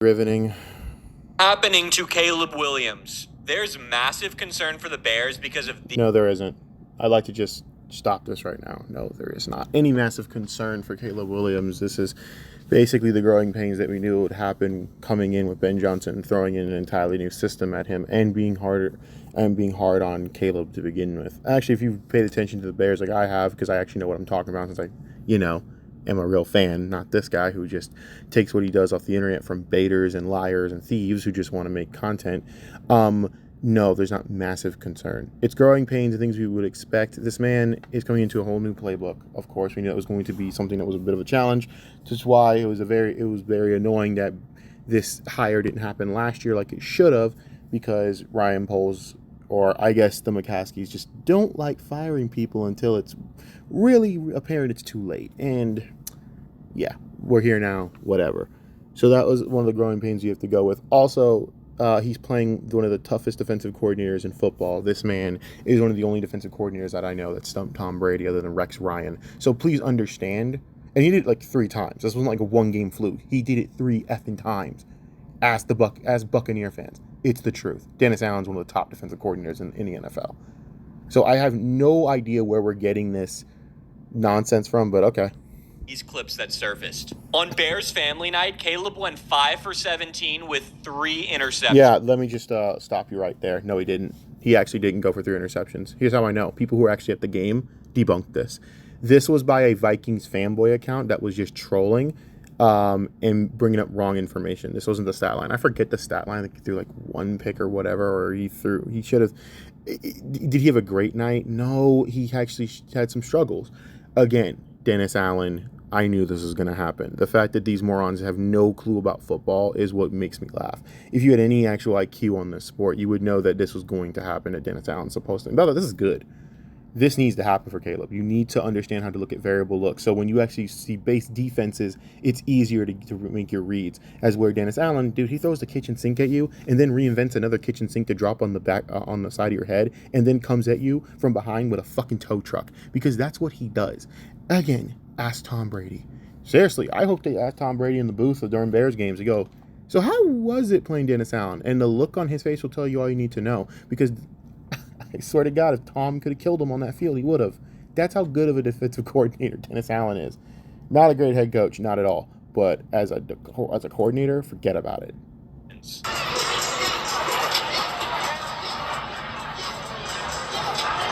Riveting. Happening to Caleb Williams. There's massive concern for the Bears because of the... No, there isn't. I'd like to just stop this right now. No, there is not any massive concern for Caleb Williams. This is basically the growing pains that we knew would happen coming in with Ben Johnson, throwing in an entirely new system at him, and being hard on Caleb to begin with. Actually, if you've paid attention to the Bears like I have, because I actually know what I'm talking about since I, am a real fan, not this guy who just takes what he does off the internet from baiters and liars and thieves who just want to make content. No, there's not massive concern. It's growing pains and things we would expect. This man is coming into a whole new playbook. Of course, we knew it was going to be something that was a bit of a challenge. That's why it was very annoying that this hire didn't happen last year like it should have, because Ryan Poles, or I guess the McCaskies, just don't like firing people until it's really apparent it's too late. And yeah, we're here now, whatever. So that was one of the growing pains you have to go with. Also, he's playing one of the toughest defensive coordinators in football. This man is one of the only defensive coordinators that I know that stumped Tom Brady other than Rex Ryan. So please understand. And he did it like 3 times. This wasn't like a one-game fluke. He did it 3 effing times. Ask Buccaneer fans. It's the truth. Dennis Allen's one of the top defensive coordinators in the NFL. So I have no idea where we're getting this nonsense from, but okay. These clips that surfaced. On Bears Family Night, Caleb went 5 for 17 with 3 interceptions. Yeah, let me just stop you right there. No, he didn't. He actually didn't go for 3 interceptions. Here's how I know. People who were actually at the game debunked this. This was by a Vikings fanboy account that was just trolling and bringing up wrong information. This wasn't the stat line. I forget the stat line. I think he threw like 1 pick or whatever, or he should have. Did he have a great night? No, he actually had some struggles. Again, Dennis Allen, I knew this was going to happen. The fact that these morons have no clue about football is what makes me laugh. If you had any actual IQ on this sport, you would know that this was going to happen at Dennis Allen's supposed to. By the way, this is good. This needs to happen for Caleb. You need to understand how to look at variable looks. So when you actually see base defenses, it's easier to make your reads. As where Dennis Allen, dude, he throws the kitchen sink at you and then reinvents another kitchen sink to drop on the back on the side of your head, and then comes at you from behind with a fucking tow truck, because that's what he does. Again, ask Tom Brady. Seriously, I hope they ask Tom Brady in the booth during Bears games to go, so how was it playing Dennis Allen? And the look on his face will tell you all you need to know, because I swear to God, if Tom could have killed him on that field, he would have. That's how good of a defensive coordinator Dennis Allen is. Not a great head coach, not at all. But as a coordinator, forget about it.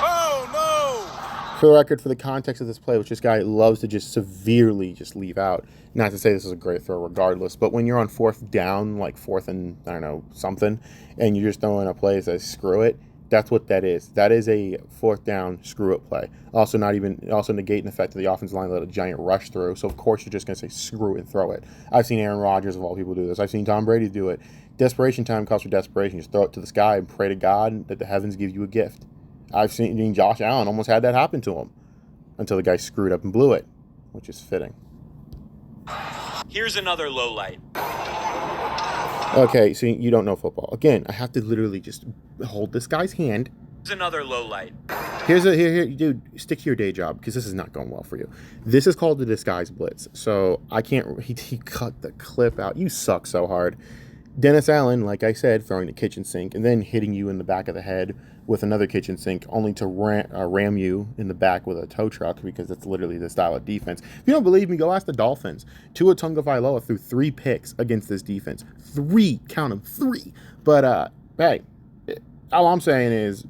Oh, no! For the record, for the context of this play, which this guy loves to just severely just leave out, not to say this is a great throw regardless, but when you're on 4th down, like 4th and, I don't know, something, and you're just throwing a play that says screw it, that's what that is. That is a 4th down screw-up play. Also negating the fact that the offensive line let a giant rush through. So, of course, you're just going to say screw it and throw it. I've seen Aaron Rodgers, of all people, do this. I've seen Tom Brady do it. Desperation time calls for desperation. Just throw it to the sky and pray to God that the heavens give you a gift. I've seen Josh Allen almost had that happen to him until the guy screwed up and blew it, which is fitting. Here's another low light. Okay, so you don't know football. Again, I have to literally just hold this guy's hand. Here's another low light. Here, dude, stick to your day job, because this is not going well for you. This is called the disguise blitz. So I can't. He cut the clip out. You suck so hard. Dennis Allen, like I said, throwing the kitchen sink and then hitting you in the back of the head with another kitchen sink, only to ram you in the back with a tow truck, because that's literally the style of defense. If you don't believe me, go ask the Dolphins. Tua Tagovailoa threw 3 picks against this defense. 3, count them, 3. But hey, all I'm saying is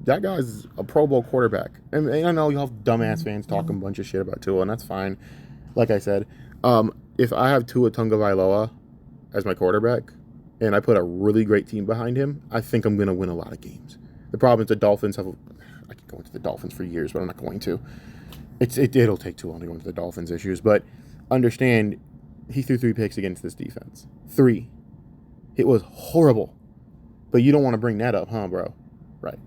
that guy's a Pro Bowl quarterback. And I know you have dumbass fans talking a bunch of shit about Tua, and that's fine. Like I said, if I have Tua Tagovailoa as my quarterback and I put a really great team behind him, I think I'm going to win a lot of games. The problem is the Dolphins have... I could go into the Dolphins for years, but I'm not going to. It'll take too long to go into the Dolphins issues, but understand, he threw 3 picks against this defense. 3. It was horrible. But you don't want to bring that up, huh, bro? Right.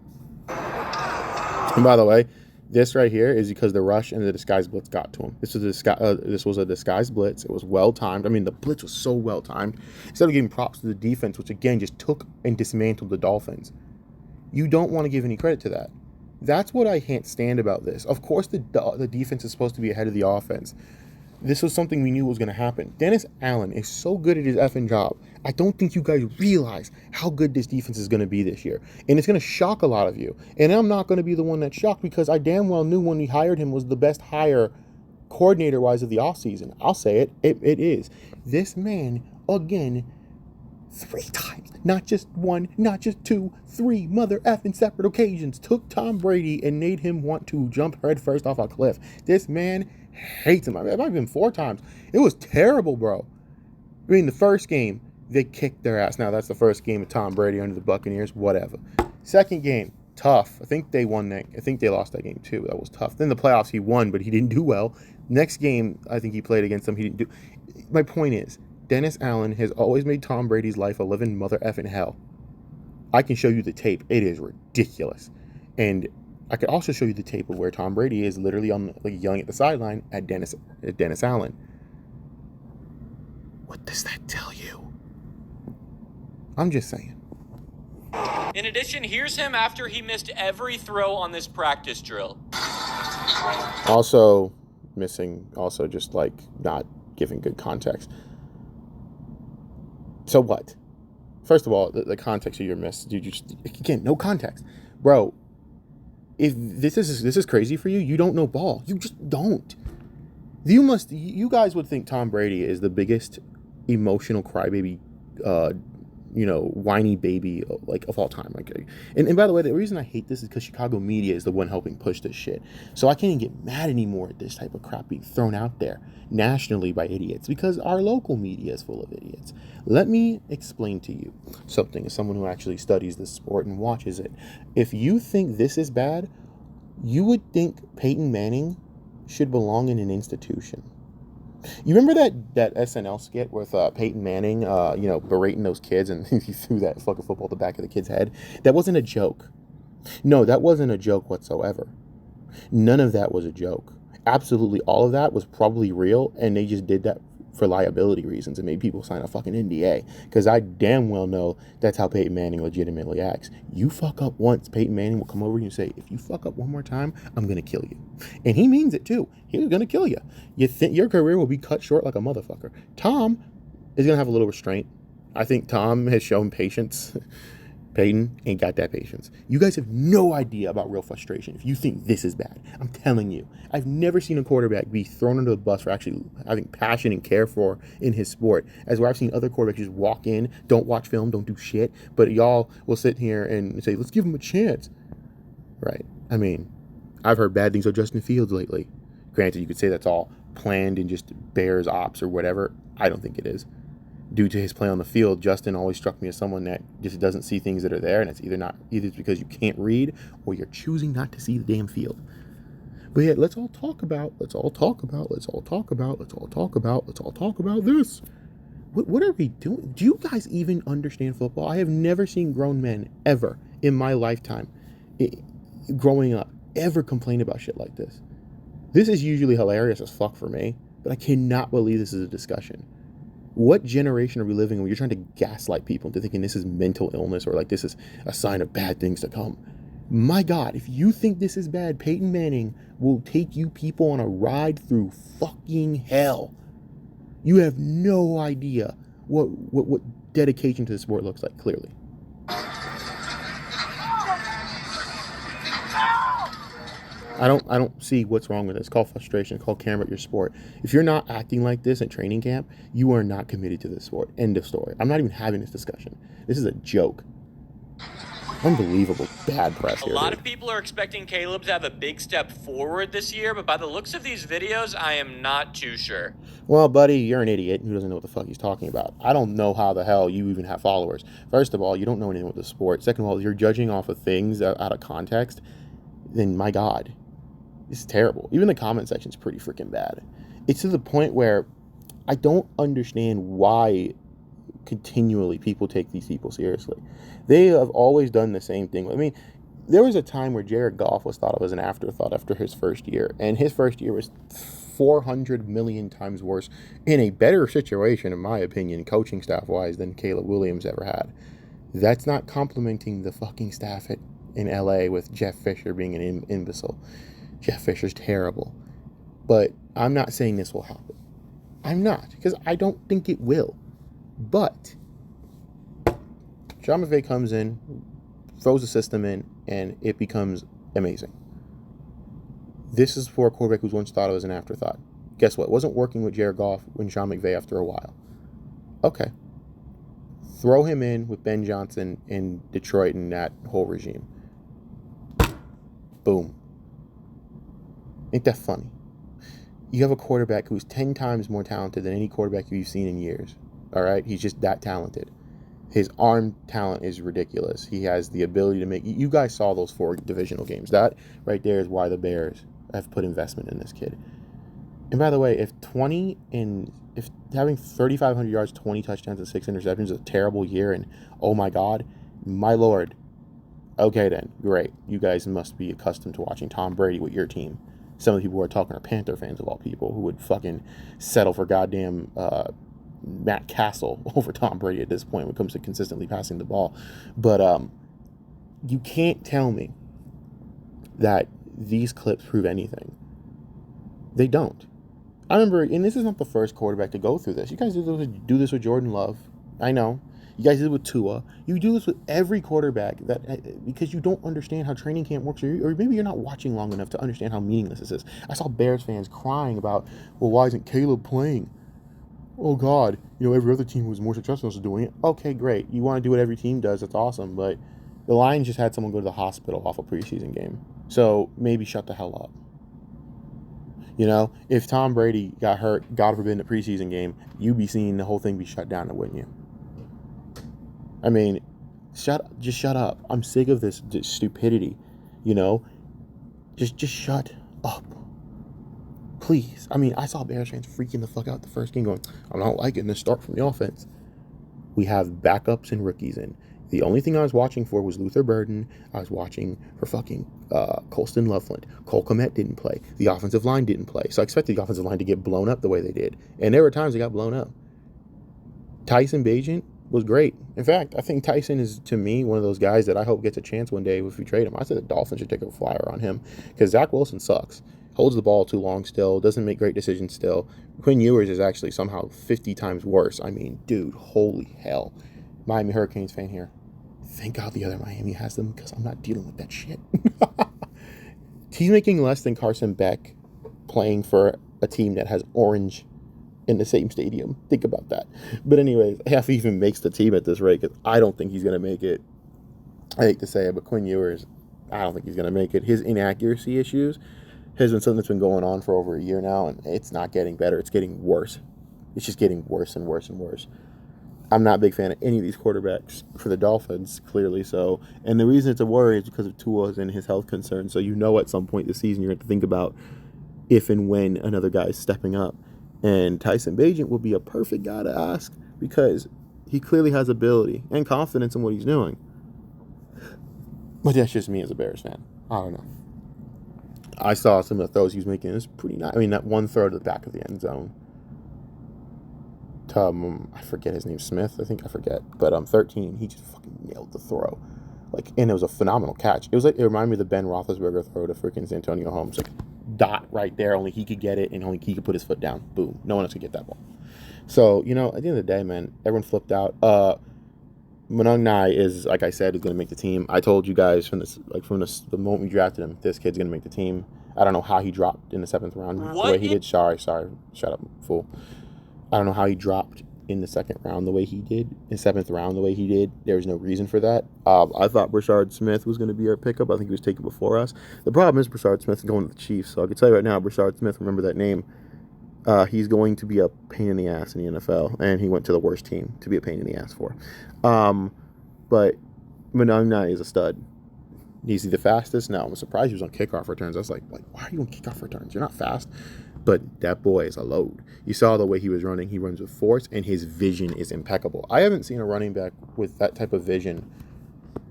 And by the way, this right here is because the rush and the disguise blitz got to him. This was a disguise blitz. It was well-timed. I mean, the blitz was so well-timed. Instead of giving props to the defense, which, again, just took and dismantled the Dolphins, you don't want to give any credit to that. That's what I can't stand about this. Of course, the defense is supposed to be ahead of the offense. This was something we knew was going to happen. Dennis Allen is so good at his effing job. I don't think you guys realize how good this defense is going to be this year. And it's going to shock a lot of you. And I'm not going to be the one that's shocked because I damn well knew when we hired him was the best hire coordinator-wise of the offseason. I'll say it. It is. This man, again, 3 times, not just 1, not just 2, 3 mother effing separate occasions, took Tom Brady and made him want to jump headfirst off a cliff. This man hates him. I mean, it might have been 4 times. It was terrible, bro. I mean, the first game, they kicked their ass. Now, that's the first game of Tom Brady under the Buccaneers, whatever. Second game, tough. I think they won that. I think they lost that game, too. That was tough. Then the playoffs, he won, but he didn't do well. Next game, I think he played against them. He didn't do. My point is, Dennis Allen has always made Tom Brady's life a living mother effing hell. I can show you the tape. It is ridiculous. And I could also show you the tape of where Tom Brady is literally on, like, yelling at the sideline at Dennis Allen. What does that tell you? I'm just saying. In addition, here's him after he missed every throw on this practice drill. Also missing, also just like not giving good context. So what? First of all, the context of your miss, you just, again, no context. Bro, if this is crazy for you, you don't know ball. You just don't. You guys would think Tom Brady is the biggest emotional crybaby, whiny baby, like, of all time. Like, and by the way, the reason I hate this is because Chicago media is the one helping push this shit. So I can't even get mad anymore at this type of crap being thrown out there nationally by idiots, because our local media is full of idiots. Let me explain to you something as someone who actually studies this sport and watches it. If you think this is bad, you would think Peyton Manning should belong in an institution. You remember that SNL skit with Peyton Manning, berating those kids, and he threw that fucking football at the back of the kid's head? That wasn't a joke. No, that wasn't a joke whatsoever. None of that was a joke. Absolutely all of that was probably real, and they just did that for liability reasons and made people sign a fucking NDA. Because I damn well know that's how Peyton Manning legitimately acts. You fuck up once, Peyton Manning will come over you and say, if you fuck up one more time, I'm going to kill you. And he means it too. He's going to kill you. You think your career will be cut short like a motherfucker. Tom is going to have a little restraint. I think Tom has shown patience. Peyton ain't got that patience. You guys have no idea about real frustration if you think this is bad. I'm telling you. I've never seen a quarterback be thrown under the bus for actually having passion and care for in his sport, as where I've seen other quarterbacks just walk in, don't watch film, don't do shit, but y'all will sit here and say, let's give him a chance. Right. I mean, I've heard bad things of Justin Fields lately. Granted, you could say that's all planned and just Bears ops or whatever. I don't think it is. Due to his play on the field, Justin always struck me as someone that just doesn't see things that are there, and it's either it's because you can't read or you're choosing not to see the damn field. But yeah, let's all talk about this. What are we doing? Do you guys even understand football? I have never seen grown men ever in my lifetime, growing up, ever complain about shit like this. This is usually hilarious as fuck for me, but I cannot believe this is a discussion. What generation are we living in where you're trying to gaslight people into thinking this is mental illness or like this is a sign of bad things to come? My God, if you think this is bad, Peyton Manning will take you people on a ride through fucking hell. You have no idea what dedication to the sport looks like, clearly. I don't see what's wrong with it. It's called frustration. It's called caring about your sport. If you're not acting like this in training camp, you are not committed to this sport. End of story. I'm not even having this discussion. This is a joke. Unbelievable bad press here. A lot of people are expecting Caleb to have a big step forward this year, but by the looks of these videos, I am not too sure. Well, buddy, you're an idiot who doesn't know what the fuck he's talking about. I don't know how the hell you even have followers. First of all, you don't know anything with the sport. Second of all, you're judging off of things out of context. Then, my God, it's terrible. Even the comment section is pretty freaking bad. It's to the point where I don't understand why continually people take these people seriously. They have always done the same thing. I mean, there was a time where Jared Goff was thought of as an afterthought after his first year, and his first year was 400 million times worse, in a better situation, in my opinion, coaching staff-wise, than Caleb Williams ever had. That's not complimenting the fucking staff in LA with Jeff Fisher being an imbecile. Jeff Fisher's terrible. But I'm not saying this will happen. I'm not, because I don't think it will. But Sean McVay comes in, throws the system in, and it becomes amazing. This is for a quarterback who's once thought of as an afterthought. Guess what? It wasn't working with Jared Goff when Sean McVay after a while. Okay. Throw him in with Ben Johnson in Detroit and that whole regime. Boom. Ain't that funny? You have a quarterback who's 10 times more talented than any quarterback you've seen in years. All right? He's just that talented. His arm talent is ridiculous. He has the ability to make... You guys saw those 4 divisional games. That right there is why the Bears have put investment in this kid. And by the way, if having 3,500 yards, 20 touchdowns, and 6 interceptions is a terrible year, and oh my God, my Lord, okay then, great. You guys must be accustomed to watching Tom Brady with your team. Some of the people who are talking are Panther fans of all people who would fucking settle for goddamn Matt Castle over Tom Brady at this point when it comes to consistently passing the ball. But you can't tell me that these clips prove anything. They don't. I remember, and this is not the first quarterback to go through this. You guys do this with Jordan Love. I know. You guys did it with Tua. You do this with every quarterback because you don't understand how training camp works, or maybe you're not watching long enough to understand how meaningless this is. I saw Bears fans crying about, well, why isn't Caleb playing? Oh, God. Every other team was more successful than us doing it. Okay, great. You want to do what every team does. That's awesome. But the Lions just had someone go to the hospital off a preseason game. So maybe shut the hell up. If Tom Brady got hurt, God forbid, in a preseason game, you'd be seeing the whole thing be shut down, wouldn't you? I mean, just shut up. I'm sick of this stupidity, Just shut up. Please. I mean, I saw Bears fans freaking the fuck out the first game going, I'm not liking this start from the offense. We have backups and rookies in. The only thing I was watching for was Luther Burden. I was watching for fucking Colston Loveland. Cole Kmet didn't play. The offensive line didn't play. So I expected the offensive line to get blown up the way they did. And there were times they got blown up. Tyson Bagent was great. In fact, I think Tyson is, to me, one of those guys that I hope gets a chance one day if we trade him. I said the Dolphins should take a flyer on him because Zach Wilson sucks. Holds the ball too long still. Doesn't make great decisions still. Quinn Ewers is actually somehow 50 times worse. I mean, dude, holy hell. Miami Hurricanes fan here. Thank God the other Miami has them because I'm not dealing with that shit. He's making less than Carson Beck playing for a team that has orange in the same stadium. Think about that. But anyways, half even makes the team at this rate because I don't think he's going to make it. I hate to say it, but Quinn Ewers, I don't think he's going to make it. His inaccuracy issues has been something that's been going on for over a year now, and it's not getting better. It's getting worse. It's just getting worse and worse and worse. I'm not a big fan of any of these quarterbacks for the Dolphins, clearly so. And the reason it's a worry is because of Tua and his health concerns. So at some point this season you're going to think about if and when another guy is stepping up. And Tyson Bagent would be a perfect guy to ask because he clearly has ability and confidence in what he's doing. But that's just me as a Bears fan. I don't know. I saw some of the throws he was making. It was pretty nice. I mean, that one throw to the back of the end zone. I forget his name, Smith, I forget. But 13, he just fucking nailed the throw. And it was a phenomenal catch. It reminded me of the Ben Roethlisberger throw to freaking Santonio Holmes. Dot right there, only he could get it, and only he could put his foot down. Boom. No one else could get that ball. So, at the end of the day, man, everyone flipped out. Manung Nai is, like I said, is going to make the team. I told you guys from the moment we drafted him, this kid's going to make the team. I don't know how he dropped in the 7th round the way he did. Sorry. Shut up, fool. I don't know how he dropped in the 2nd round the way he did, in 7th round the way he did. There was no reason for that. I thought Brashard Smith was going to be our pickup. I think he was taken before us. The problem is Brashard Smith's going to the Chiefs. So I can tell you right now, Brashard Smith, remember that name. He's going to be a pain in the ass in the NFL, and he went to the worst team to be a pain in the ass for. But Manung Nai is a stud. Is he the fastest? No, I'm surprised he was on kickoff returns. I was like, why are you on kickoff returns? You're not fast. But that boy is a load. You saw the way he was running. He runs with force, and his vision is impeccable. I haven't seen a running back with that type of vision,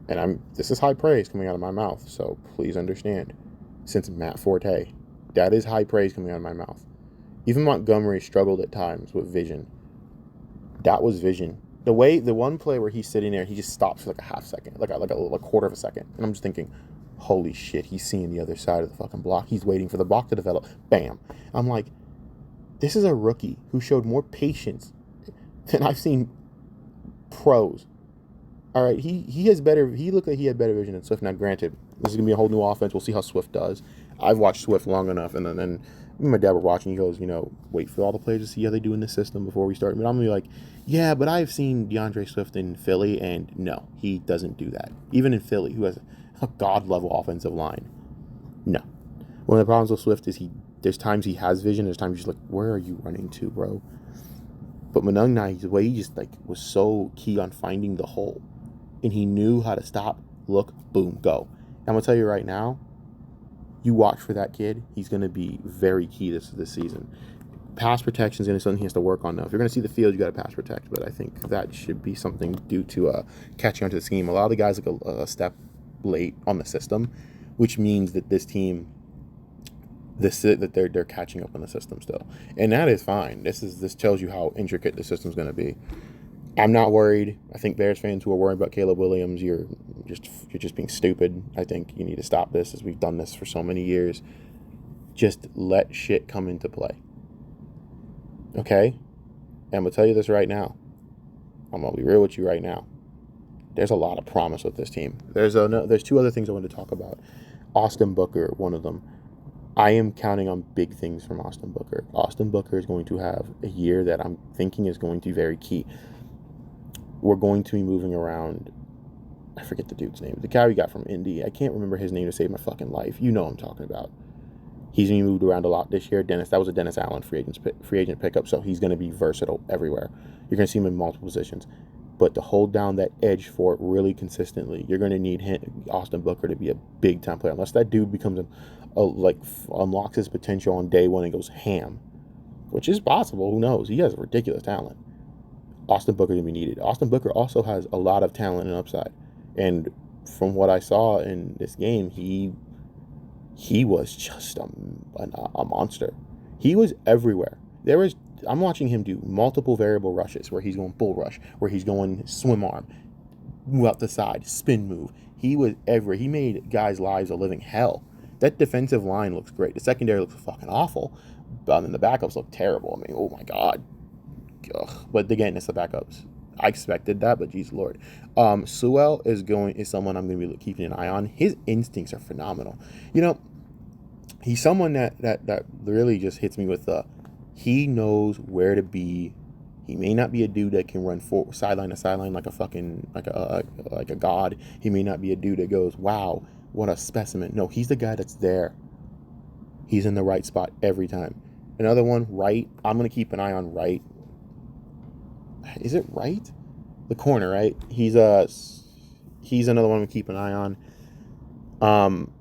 and this is high praise coming out of my mouth, so please understand. Since Matt Forte, that is high praise coming out of my mouth. Even Montgomery struggled at times with vision. That was vision. The one play where he's sitting there, he just stops for a half second, like a quarter of a second, and I'm just thinking, holy shit, he's seeing the other side of the fucking block. He's waiting for the block to develop. Bam. I'm like, This is a rookie who showed more patience than I've seen pros. All right, he has better. He looked like he had better vision than Swift. Now, granted, this is gonna be a whole new offense. We'll see how Swift does. I've watched Swift long enough, and then me and my dad were watching. He goes, wait for all the players to see how they do in the system before we start. But I'm gonna be like, yeah, but I've seen DeAndre Swift in Philly, and no, he doesn't do that. Even in Philly, who has a god level offensive line, no. One of the problems with Swift is there's times he has vision. There's times he's like, where are you running to, bro? But Monongai, the way he just was so key on finding the hole, and he knew how to stop, look, boom, go. And I'm gonna tell you right now, you watch for that kid. He's gonna be very key this season. Pass protection is gonna be something he has to work on now. If you're gonna see the field, you got to pass protect. But I think that should be something due to catching onto the scheme. A lot of the guys look a step late on the system, which means that this team. That they're catching up on the system still, and that is fine. This tells you how intricate the system's going to be. I'm not worried. I think Bears fans who are worried about Caleb Williams, you're just being stupid. I think you need to stop this, as we've done this for so many years. Just let shit come into play. Okay, and I'm gonna tell you this right now. I'm gonna be real with you right now. There's a lot of promise with this team. There's two other things I want to talk about. Austin Booker, one of them. I am counting on big things from Austin Booker. Austin Booker is going to have a year that I'm thinking is going to be very key. We're going to be moving around. I forget the dude's name. The guy we got from Indy. I can't remember his name to save my fucking life. You know what I'm talking about. He's going to be moved around a lot this year. That was a Dennis Allen free agent pickup, so he's going to be versatile everywhere. You're going to see him in multiple positions. But to hold down that edge for it really consistently, you're going to need Austin Booker to be a big-time player. Unless that dude becomes unlocks his potential on day one and goes ham, which is possible. Who knows? He has ridiculous talent. Austin Booker to be needed. Austin Booker also has a lot of talent and upside. And from what I saw in this game, he was just a monster. He was everywhere. I'm watching him do multiple variable rushes where he's going bull rush, where he's going swim arm, move out the side, spin move. He was everywhere. He made guys' lives a living hell. That defensive line looks great. The secondary looks fucking awful. But then the backups look terrible. I mean, oh my God. Ugh. But again, it's the backups. I expected that, but geez Lord. Sewell is someone I'm going to be keeping an eye on. His instincts are phenomenal. He's someone that really just hits me with he knows where to be. He may not be a dude that can run sideline to sideline like a god. He may not be a dude that goes, wow, what a specimen. No, he's the guy that's there. He's in the right spot every time. Another one, Wright. I'm going to keep an eye on Wright. Is it Wright? The corner, right? He's another one we keep an eye on.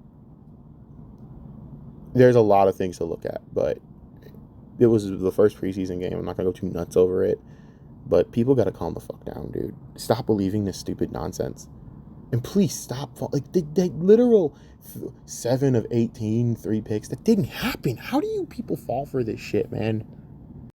There's a lot of things to look at, but it was the first preseason game. I'm not going to go too nuts over it, but people got to calm the fuck down, dude. Stop believing this stupid nonsense. And please stop. The literal 7 of 18, 3 picks. That didn't happen. How do you people fall for this shit, man?